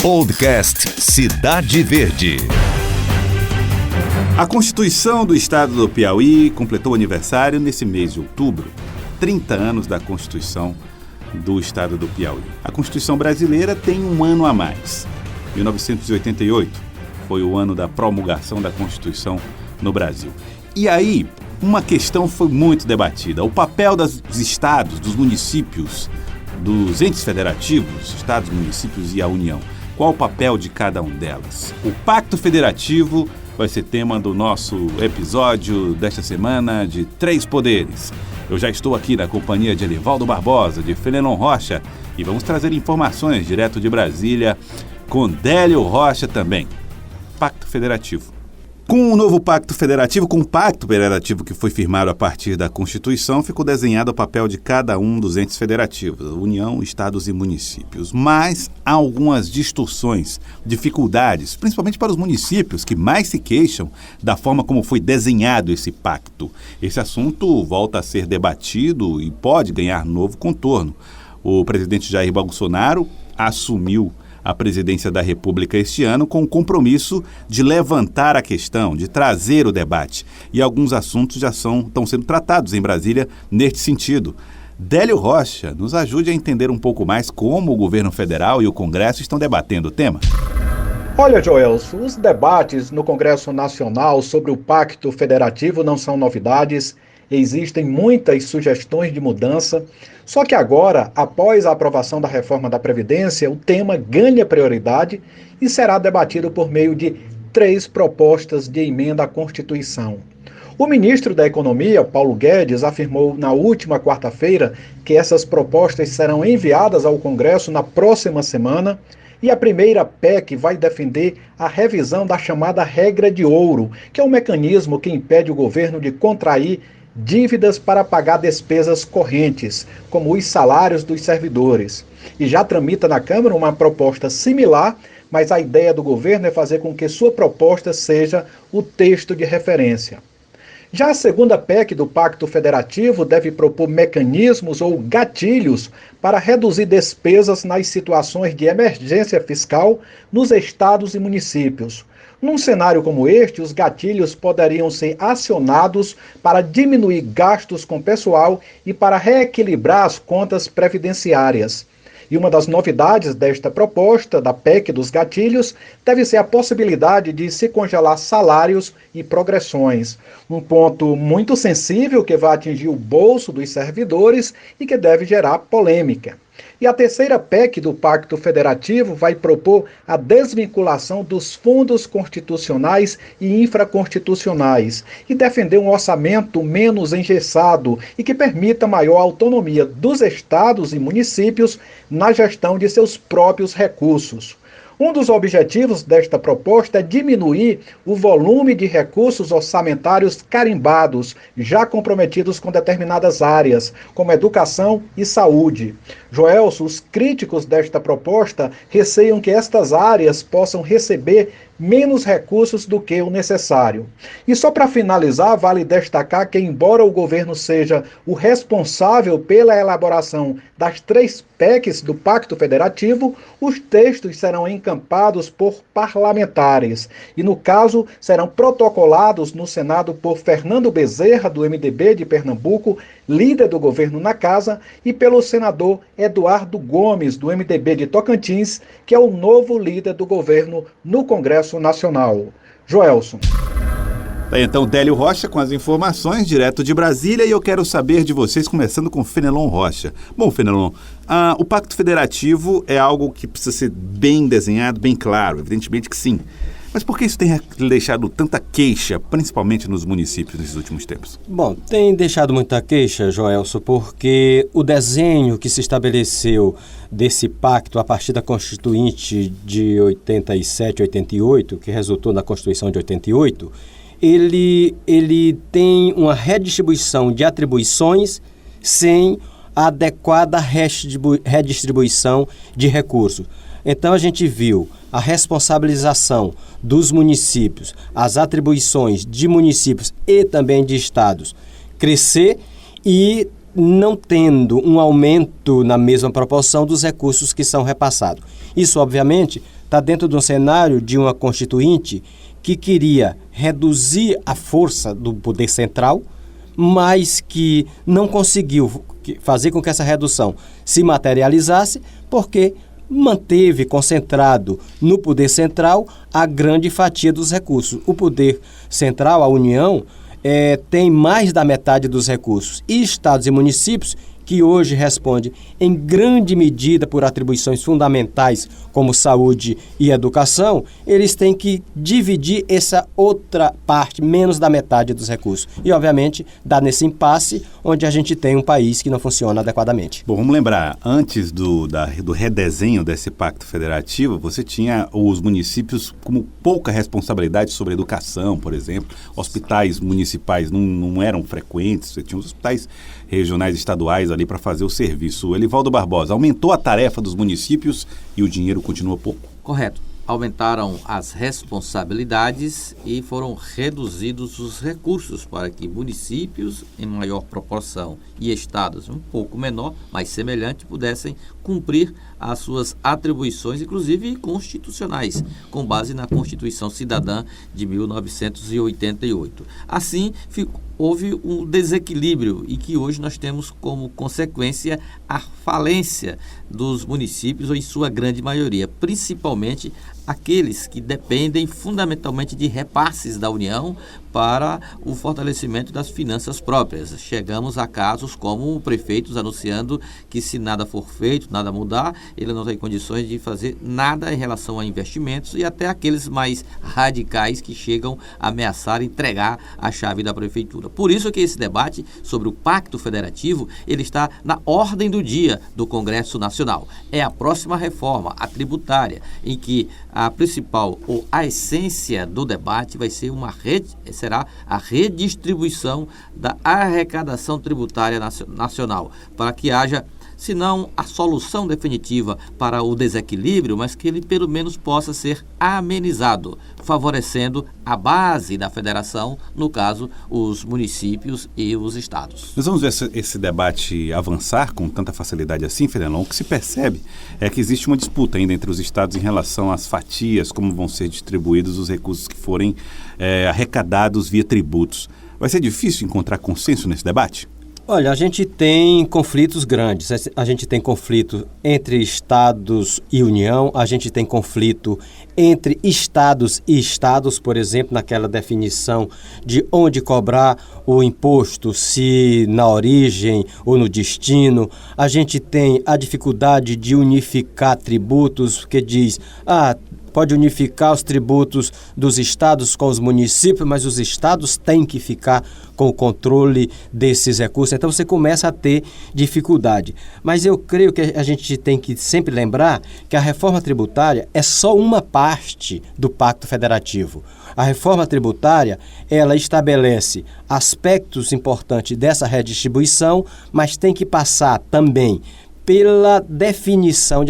Podcast Cidade Verde. A Constituição do Estado do Piauí completou aniversário nesse mês de outubro. 30 anos da Constituição do Estado do Piauí. A Constituição brasileira tem um ano a mais. 1988 foi o ano da promulgação da Constituição no Brasil. E aí, uma questão foi muito debatida. O papel dos estados, dos municípios, dos entes federativos, estados, municípios e a União. Qual o papel de cada um delas? O Pacto Federativo vai ser tema do nosso episódio desta semana de Três Poderes. Eu já estou aqui na companhia de Elivaldo Barbosa, de Fenelon Rocha, e vamos trazer informações direto de Brasília com Délio Rocha também. Pacto Federativo. Com o novo Pacto Federativo, com o Pacto Federativo que foi firmado a partir da Constituição, ficou desenhado o papel de cada um dos entes federativos, União, estados e municípios. Mas há algumas distorções, dificuldades, principalmente para os municípios que mais se queixam da forma como foi desenhado esse pacto. Esse assunto volta a ser debatido e pode ganhar novo contorno. O presidente Jair Bolsonaro assumiu a presidência da República este ano com o compromisso de levantar a questão, de trazer o debate. E alguns assuntos já estão sendo tratados em Brasília neste sentido. Délio Rocha, nos ajude a entender um pouco mais como o governo federal e o Congresso estão debatendo o tema. Olha, Joelso, os debates no Congresso Nacional sobre o Pacto Federativo não são novidades. Existem muitas sugestões de mudança, só que agora, após a aprovação da reforma da Previdência, o tema ganha prioridade e será debatido por meio de 3 propostas de emenda à Constituição. O ministro da Economia, Paulo Guedes, afirmou na última quarta-feira que essas propostas serão enviadas ao Congresso na próxima semana. E a primeira PEC vai defender a revisão da chamada regra de ouro, que é um mecanismo que impede o governo de contrair dívidas para pagar despesas correntes, como os salários dos servidores. E já tramita na Câmara uma proposta similar, mas a ideia do governo é fazer com que sua proposta seja o texto de referência. Já a segunda PEC do Pacto Federativo deve propor mecanismos ou gatilhos para reduzir despesas nas situações de emergência fiscal nos estados e municípios. Num cenário como este, os gatilhos poderiam ser acionados para diminuir gastos com pessoal e para reequilibrar as contas previdenciárias. E uma das novidades desta proposta, da PEC dos gatilhos, deve ser a possibilidade de se congelar salários e progressões. Um ponto muito sensível que vai atingir o bolso dos servidores e que deve gerar polêmica. E a terceira PEC do Pacto Federativo vai propor a desvinculação dos fundos constitucionais e infraconstitucionais e defender um orçamento menos engessado e que permita maior autonomia dos estados e municípios na gestão de seus próprios recursos. Um dos objetivos desta proposta é diminuir o volume de recursos orçamentários carimbados, já comprometidos com determinadas áreas, como educação e saúde. Joelso, os críticos desta proposta receiam que estas áreas possam receber menos recursos do que o necessário. E só para finalizar, vale destacar que, embora o governo seja o responsável pela elaboração das 3 PECs do Pacto Federativo, os textos serão encampados por parlamentares e, no caso, serão protocolados no Senado por Fernando Bezerra, do MDB de Pernambuco, líder do governo na casa, e pelo senador Eduardo Gomes, do MDB de Tocantins, que é o novo líder do governo no Congresso Nacional. Joelson. Então, Délio Rocha com as informações direto de Brasília, e eu quero saber de vocês, começando com Fenelon Rocha. Bom, Fenelon, o Pacto Federativo é algo que precisa ser bem desenhado, bem claro, evidentemente que sim. Mas por que isso tem deixado tanta queixa, principalmente nos municípios nesses últimos tempos? Bom, tem deixado muita queixa, Joelso, porque o desenho que se estabeleceu desse pacto a partir da Constituinte de 87, 88, que resultou na Constituição de 88, ele tem uma redistribuição de atribuições sem a adequada redistribuição de recursos. Então a gente viu a responsabilização dos municípios, as atribuições de municípios e também de estados crescer e não tendo um aumento na mesma proporção dos recursos que são repassados. Isso, obviamente, está dentro de um cenário de uma constituinte que queria reduzir a força do poder central, mas que não conseguiu fazer com que essa redução se materializasse, porque manteve concentrado no poder central a grande fatia dos recursos. O poder central, a União, tem mais da metade dos recursos. E estados e municípios, que hoje respondem em grande medida por atribuições fundamentais como saúde e educação, eles têm que dividir essa outra parte, menos da metade dos recursos. E, obviamente, dá nesse impasse onde a gente tem um país que não funciona adequadamente. Bom, vamos lembrar, antes do redesenho desse pacto federativo, você tinha os municípios como pouca responsabilidade sobre a educação, por exemplo. Hospitais municipais não eram frequentes, você tinha os hospitais regionais estaduais ali para fazer o serviço. O Elivaldo Barbosa, aumentou a tarefa dos municípios e o dinheiro continua pouco? Correto. Aumentaram as responsabilidades e foram reduzidos os recursos para que municípios, em maior proporção, e estados, um pouco menor, mas semelhante, pudessem cumprir as suas atribuições, inclusive constitucionais, com base na Constituição Cidadã de 1988. Assim, houve um desequilíbrio e que hoje nós temos como consequência a falência dos municípios, ou em sua grande maioria, principalmente aqueles que dependem fundamentalmente de repasses da União para o fortalecimento das finanças próprias. Chegamos a casos como prefeitos anunciando que se nada for feito, nada mudar, ele não tem condições de fazer nada em relação a investimentos, e até aqueles mais radicais que chegam a ameaçar entregar a chave da prefeitura. Por isso que esse debate sobre o Pacto Federativo, ele está na ordem do dia do Congresso Nacional. É a próxima reforma, a tributária, em que a principal ou a essência do debate vai ser será a redistribuição da arrecadação tributária nacional, para que haja, se não a solução definitiva para o desequilíbrio, mas que ele pelo menos possa ser amenizado, favorecendo a base da federação, no caso, os municípios e os estados. Nós vamos ver esse debate avançar com tanta facilidade assim, Fenelon. O que se percebe é que existe uma disputa ainda entre os estados em relação às fatias, como vão ser distribuídos os recursos que forem arrecadados via tributos. Vai ser difícil encontrar consenso nesse debate? Olha, a gente tem conflitos grandes, a gente tem conflito entre estados e União, a gente tem conflito entre estados e estados, por exemplo, naquela definição de onde cobrar o imposto, se na origem ou no destino. A gente tem a dificuldade de unificar tributos, porque diz, pode unificar os tributos dos estados com os municípios, mas os estados têm que ficar com o controle desses recursos. Então você começa a ter dificuldade. Mas eu creio que a gente tem que sempre lembrar que a reforma tributária é só uma parte do Pacto Federativo. A reforma tributária, ela estabelece aspectos importantes dessa redistribuição, mas tem que passar também pela redefinição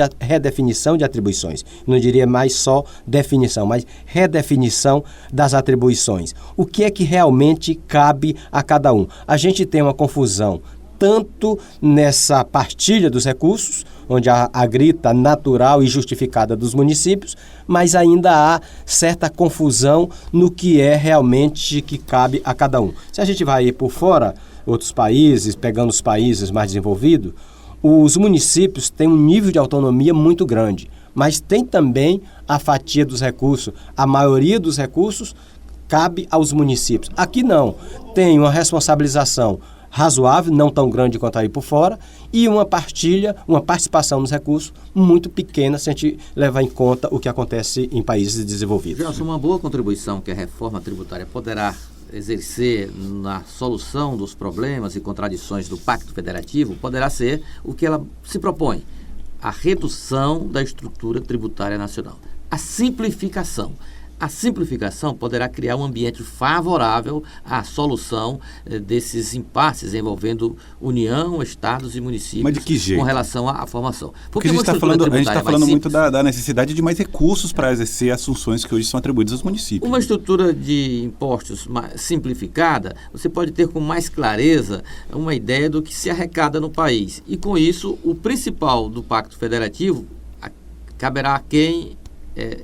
de atribuições. Não diria mais só definição, mas redefinição das atribuições. O que é que realmente cabe a cada um? A gente tem uma confusão tanto nessa partilha dos recursos, onde há a grita natural e justificada dos municípios, mas ainda há certa confusão no que é realmente que cabe a cada um. Se a gente vai ir por fora, outros países, pegando os países mais desenvolvidos, os municípios têm um nível de autonomia muito grande, mas tem também a fatia dos recursos. A maioria dos recursos cabe aos municípios. Aqui não, tem uma responsabilização razoável, não tão grande quanto aí por fora, e uma partilha, uma participação nos recursos muito pequena, se a gente levar em conta o que acontece em países desenvolvidos. Gelson, uma boa contribuição que a reforma tributária poderá exercer na solução dos problemas e contradições do Pacto Federativo poderá ser o que ela se propõe: a redução da estrutura tributária nacional, a simplificação. A simplificação poderá criar um ambiente favorável à solução desses impasses envolvendo União, estados e municípios. Mas de que jeito? Com relação à formação. Porque a gente está falando muito da necessidade de mais recursos para exercer as funções que hoje são atribuídas aos municípios. Uma estrutura de impostos simplificada, você pode ter com mais clareza uma ideia do que se arrecada no país. E com isso, o principal do Pacto Federativo caberá a quem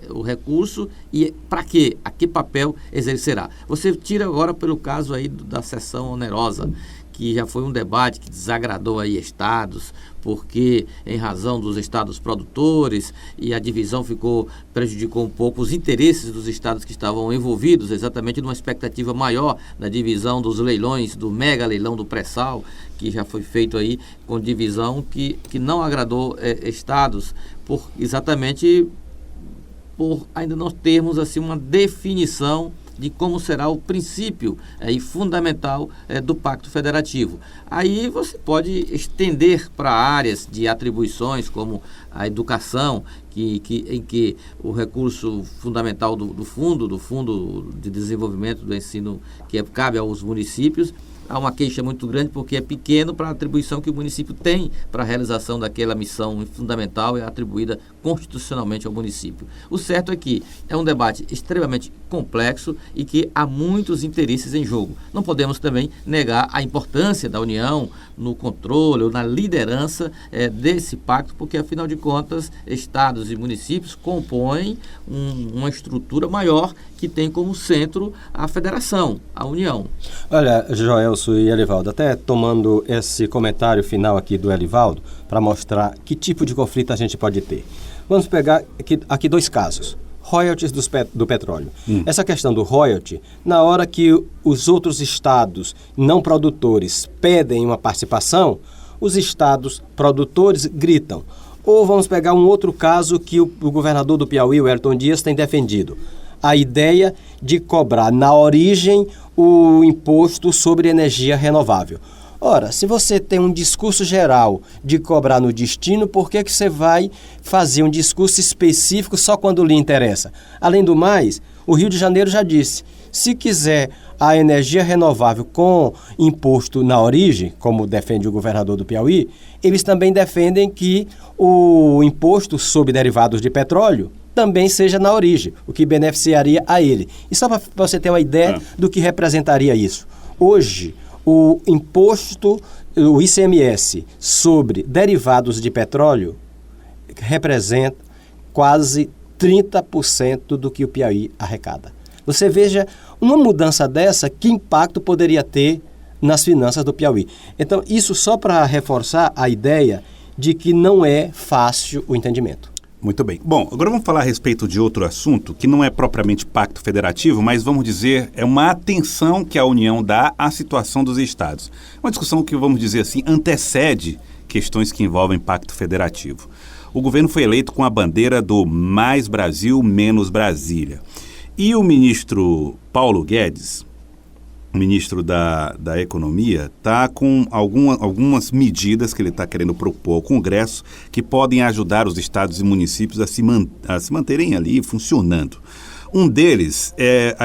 o recurso e para quê? A que papel exercerá? Você tira agora pelo caso aí da cessão onerosa, que já foi um debate que desagradou aí estados, porque em razão dos estados produtores e a divisão prejudicou um pouco os interesses dos estados que estavam envolvidos, exatamente numa expectativa maior da divisão dos leilões, do mega leilão do pré-sal, que já foi feito aí com divisão que não agradou estados, exatamente por ainda não termos assim uma definição de como será o princípio e fundamental do Pacto Federativo. Aí você pode estender para áreas de atribuições como a educação, em que o recurso fundamental do Fundo de Desenvolvimento do Ensino, que cabe aos municípios. Há uma queixa muito grande porque é pequeno para a atribuição que o município tem para a realização daquela missão fundamental e atribuída constitucionalmente ao município. O certo é que é um debate extremamente complexo e que há muitos interesses em jogo. Não podemos também negar a importância da União no controle ou na liderança desse pacto, porque, afinal de contas, estados e municípios compõem uma estrutura maior que tem como centro a federação, a União. Olha, Joelso e Elivaldo, até tomando esse comentário final aqui do Elivaldo, para mostrar que tipo de conflito a gente pode ter. Vamos pegar aqui dois casos. Royalties do petróleo. Essa questão do royalty, na hora que os outros estados não produtores pedem uma participação, os estados produtores gritam. Ou vamos pegar um outro caso que o governador do Piauí, o Ayrton Dias, tem defendido. A ideia de cobrar na origem o imposto sobre energia renovável. Ora, se você tem um discurso geral de cobrar no destino, por que você vai fazer um discurso específico só quando lhe interessa? Além do mais, o Rio de Janeiro já disse, se quiser a energia renovável com imposto na origem, como defende o governador do Piauí, eles também defendem que o imposto sobre derivados de petróleo também seja na origem, o que beneficiaria a ele. E só para você ter uma ideia do que representaria isso. Hoje, o imposto, o ICMS sobre derivados de petróleo representa quase 30% do que o Piauí arrecada. Você veja uma mudança dessa, que impacto poderia ter nas finanças do Piauí. Então, isso só para reforçar a ideia de que não é fácil o entendimento. Muito bem. Bom, agora vamos falar a respeito de outro assunto, que não é propriamente pacto federativo, mas vamos dizer, é uma atenção que a União dá à situação dos estados. Uma discussão que, vamos dizer assim, antecede questões que envolvem pacto federativo. O governo foi eleito com a bandeira do Mais Brasil, Menos Brasília. E o ministro Paulo Guedes, o ministro da Economia, está com algumas medidas que ele está querendo propor ao Congresso que podem ajudar os estados e municípios a se manterem ali funcionando. Um deles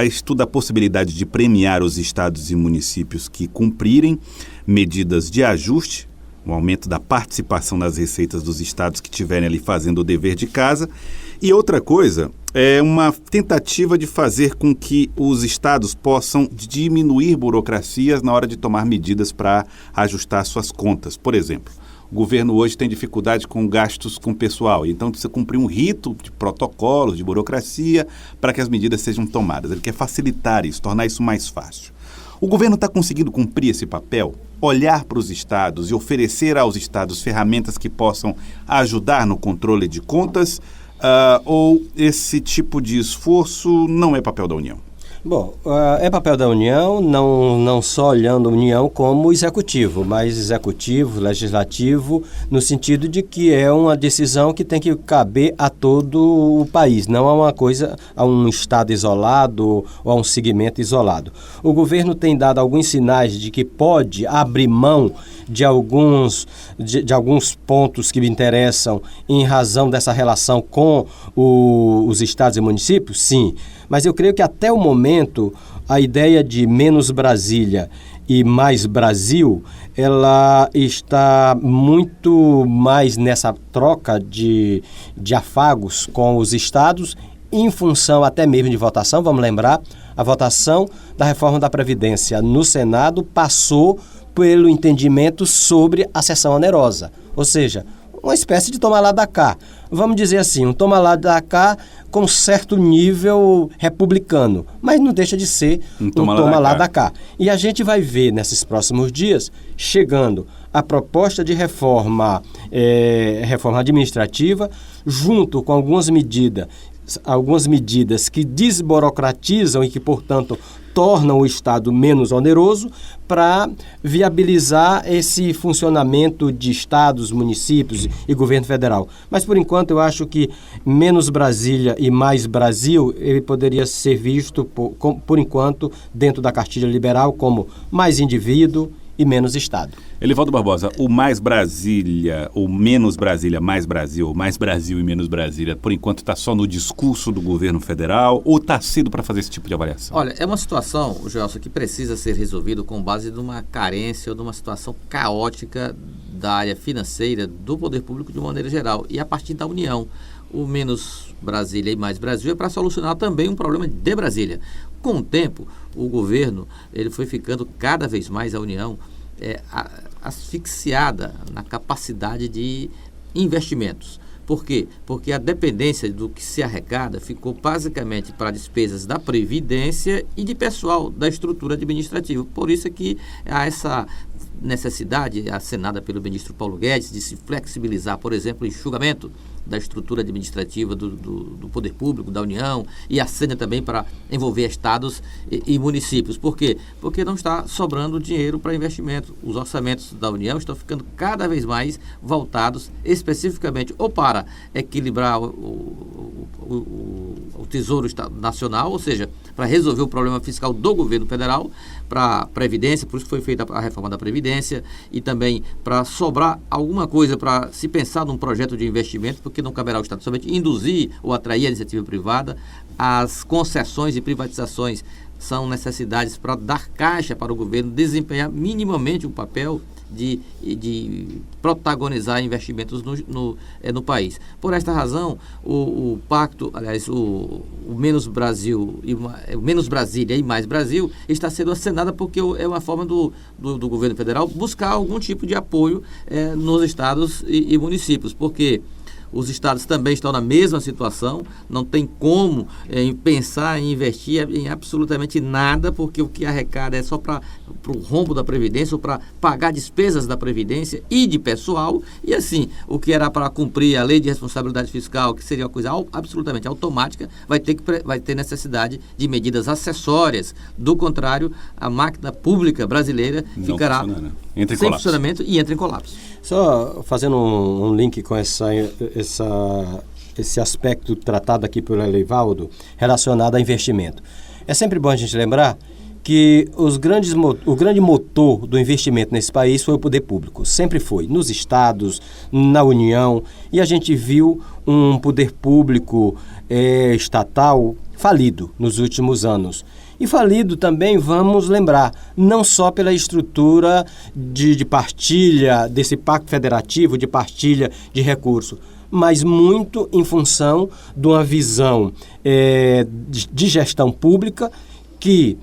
estuda a possibilidade de premiar os estados e municípios que cumprirem medidas de ajuste, o aumento da participação nas receitas dos estados que estiverem ali fazendo o dever de casa. E outra coisa é uma tentativa de fazer com que os estados possam diminuir burocracias na hora de tomar medidas para ajustar suas contas. Por exemplo, o governo hoje tem dificuldade com gastos com pessoal, então precisa cumprir um rito de protocolos, de burocracia, para que as medidas sejam tomadas. Ele quer facilitar isso, tornar isso mais fácil. O governo está conseguindo cumprir esse papel? Olhar para os estados e oferecer aos estados ferramentas que possam ajudar no controle de contas? Ou esse tipo de esforço não é papel da União? Bom, é papel da União, não só olhando a União como executivo, mas executivo, legislativo, no sentido de que é uma decisão que tem que caber a todo o país, não a uma coisa, a um estado isolado ou a um segmento isolado. O governo tem dado alguns sinais de que pode abrir mão de alguns pontos que lhe interessam em razão dessa relação com os estados e municípios, sim. Mas eu creio que até o momento a ideia de menos Brasília e mais Brasil, ela está muito mais nessa troca de afagos com os estados em função até mesmo de votação. Vamos lembrar, a votação da reforma da Previdência no Senado passou pelo entendimento sobre a cessão onerosa. Ou seja, uma espécie de toma lá da cá. Vamos dizer assim, um toma lá da cá com certo nível republicano, mas não deixa de ser um toma lá da cá. E a gente vai ver nesses próximos dias chegando a proposta de reforma administrativa, junto com algumas medidas que desburocratizam e que, portanto, tornam o Estado menos oneroso para viabilizar esse funcionamento de estados, municípios e governo federal. Mas, por enquanto, eu acho que menos Brasília e mais Brasil, ele poderia ser visto, por enquanto, dentro da cartilha liberal, como mais indivíduo e menos Estado. Elivaldo Barbosa, o mais Brasília, o menos Brasília, mais Brasil, o mais Brasil e menos Brasília, por enquanto está só no discurso do governo federal ou está cedo para fazer esse tipo de avaliação? Olha, é uma situação, Joelson, que precisa ser resolvida com base numa carência ou numa situação caótica da área financeira do poder público de uma maneira geral e a partir da União. O menos Brasília e mais Brasil é para solucionar também um problema de Brasília. Com o tempo, o governo ele foi ficando cada vez mais, a União, asfixiada na capacidade de investimentos. Por quê? Porque a dependência do que se arrecada ficou basicamente para despesas da Previdência e de pessoal da estrutura administrativa. Por isso é que há essa necessidade, acenada pelo ministro Paulo Guedes, de se flexibilizar, por exemplo, o enxugamento da estrutura administrativa do poder público, da União, e acena também para envolver estados e municípios. Por quê? Porque não está sobrando dinheiro para investimento. Os orçamentos da União estão ficando cada vez mais voltados especificamente ou para equilibrar o Tesouro Nacional, ou seja, para resolver o problema fiscal do governo federal, para a Previdência, por isso que foi feita a reforma da Previdência, e também para sobrar alguma coisa para se pensar num projeto de investimento, porque não caberá ao Estado somente induzir ou atrair a iniciativa privada. As concessões e privatizações são necessidades para dar caixa para o governo desempenhar minimamente um papel de protagonizar investimentos no país. Por esta razão, o pacto, aliás, o menos Brasil o menos Brasília e mais Brasil está sendo acenada porque é uma forma do governo federal buscar algum tipo de apoio nos estados e municípios, porque os estados também estão na mesma situação, não tem como pensar em investir em absolutamente nada, porque o que arrecada é só para o rombo da Previdência ou para pagar despesas da Previdência e de pessoal, e assim, o que era para cumprir a lei de responsabilidade fiscal, que seria uma coisa absolutamente automática, vai ter necessidade de medidas acessórias. Do contrário, a máquina pública brasileira não ficará sem funcionamento e entra em colapso. Só fazendo um link com esse aspecto tratado aqui pelo Elivaldo, relacionado a investimento. É sempre bom a gente lembrar que o grande motor do investimento nesse país foi o poder público. Sempre foi, nos estados, na União, e a gente viu um poder público estatal falido nos últimos anos. E falido também, vamos lembrar, não só pela estrutura de partilha desse pacto federativo, de partilha de recursos, mas muito em função de uma visão de gestão pública que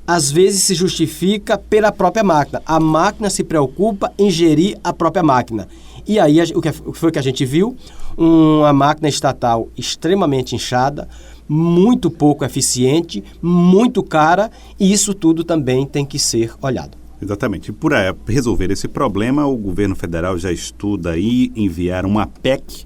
às vezes se justifica pela própria máquina. A máquina se preocupa em gerir a própria máquina. E aí o que foi que a gente viu? Uma máquina estatal extremamente inchada, muito pouco eficiente, muito cara, e isso tudo também tem que ser olhado. Exatamente. Para resolver esse problema, o governo federal já estuda aí enviar uma PEC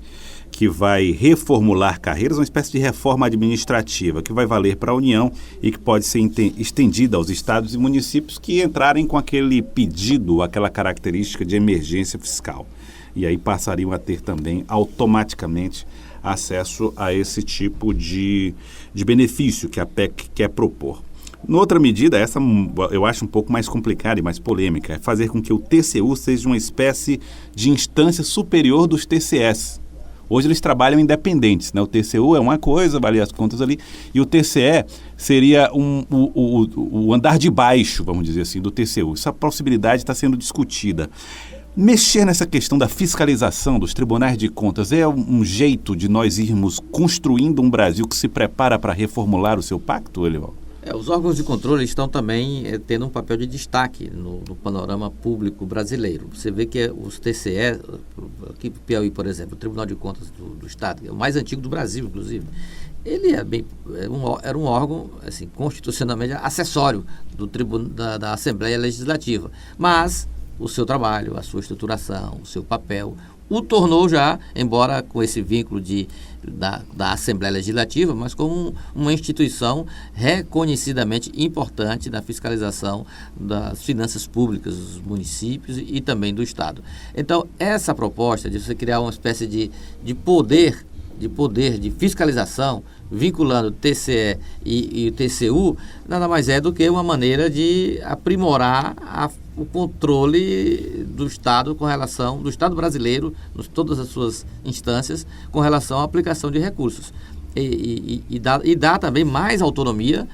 que vai reformular carreiras, uma espécie de reforma administrativa que vai valer para a União e que pode ser estendida aos estados e municípios que entrarem com aquele pedido, aquela característica de emergência fiscal. E aí passariam a ter também automaticamente acesso a esse tipo de benefício que a PEC quer propor. Noutra medida, essa eu acho um pouco mais complicada e mais polêmica, é fazer com que o TCU seja uma espécie de instância superior dos TCS. Hoje eles trabalham independentes, né? O TCU é uma coisa, avalia as contas ali, e o TCE seria o andar de baixo, vamos dizer assim, do TCU. Essa possibilidade está sendo discutida. Mexer nessa questão da fiscalização dos tribunais de contas é um jeito de nós irmos construindo um Brasil que se prepara para reformular o seu pacto, Elivaldo? Os órgãos de controle estão também tendo um papel de destaque no panorama público brasileiro. Você vê que os TCE, aqui no Piauí, por exemplo, o Tribunal de Contas do Estado, é o mais antigo do Brasil, inclusive, ele era um órgão assim, constitucionalmente acessório da Assembleia Legislativa. Mas o seu trabalho, a sua estruturação, o seu papel, o tornou já, embora com esse vínculo da Assembleia Legislativa, mas como uma instituição reconhecidamente importante na fiscalização das finanças públicas dos municípios e também do Estado. Então, essa proposta de você criar uma espécie de poder de fiscalização, vinculando o TCE e o TCU, nada mais é do que uma maneira de aprimorar o controle do Estado do Estado brasileiro, em todas as suas instâncias, com relação à aplicação de recursos. E dá também mais autonomia,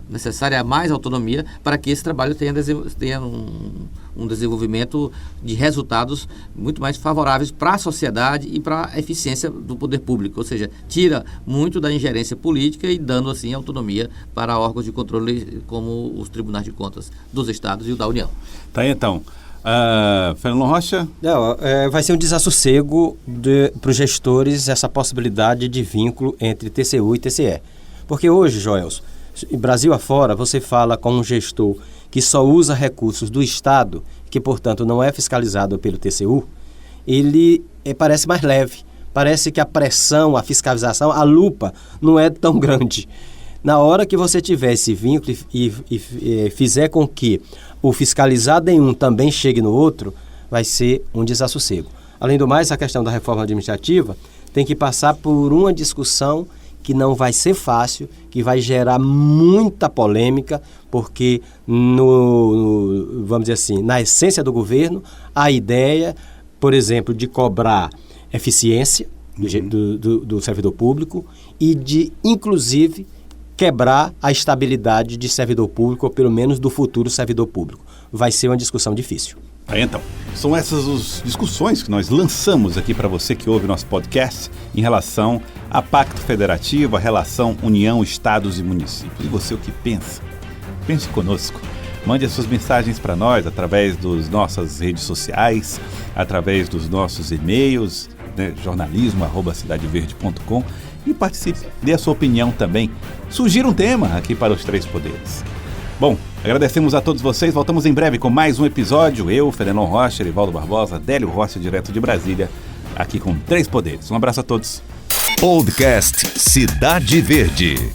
necessária mais autonomia, para que esse trabalho tenha um desenvolvimento de resultados muito mais favoráveis para a sociedade e para a eficiência do poder público, ou seja, tira muito da ingerência política e dando assim autonomia para órgãos de controle como os tribunais de contas dos estados e o da União. Tá aí, então. Fernando Rocha? Vai ser um desassossego para os gestores essa possibilidade de vínculo entre TCU e TCE. Porque hoje, Joelson, Brasil afora, você fala com um gestor que só usa recursos do Estado, que, portanto, não é fiscalizado pelo TCU, ele parece mais leve. Parece que a pressão, a fiscalização, a lupa não é tão grande. Na hora que você tiver esse vínculo e fizer com que o fiscalizado em um também chegue no outro, vai ser um desassossego. Além do mais, a questão da reforma administrativa tem que passar por uma discussão que não vai ser fácil, que vai gerar muita polêmica, porque, vamos dizer assim, na essência do governo, a ideia, por exemplo, de cobrar eficiência do servidor público e de, inclusive, quebrar a estabilidade de servidor público, ou pelo menos do futuro servidor público. Vai ser uma discussão difícil. Então, são essas as discussões que nós lançamos aqui para você que ouve nosso podcast em relação a Pacto Federativo, a relação União, Estados e Municípios. E você o que pensa? Pense conosco. Mande as suas mensagens para nós através das nossas redes sociais, através dos nossos e-mails, jornalismo@cidadeverde.com, e participe, dê a sua opinião também. Sugira um tema aqui para os Três Poderes. Bom, agradecemos a todos vocês. Voltamos em breve com mais um episódio. Eu, Fernando Rocha, Erivaldo Barbosa, Délio Rossi, direto de Brasília, aqui com Três Poderes. Um abraço a todos. Podcast Cidade Verde.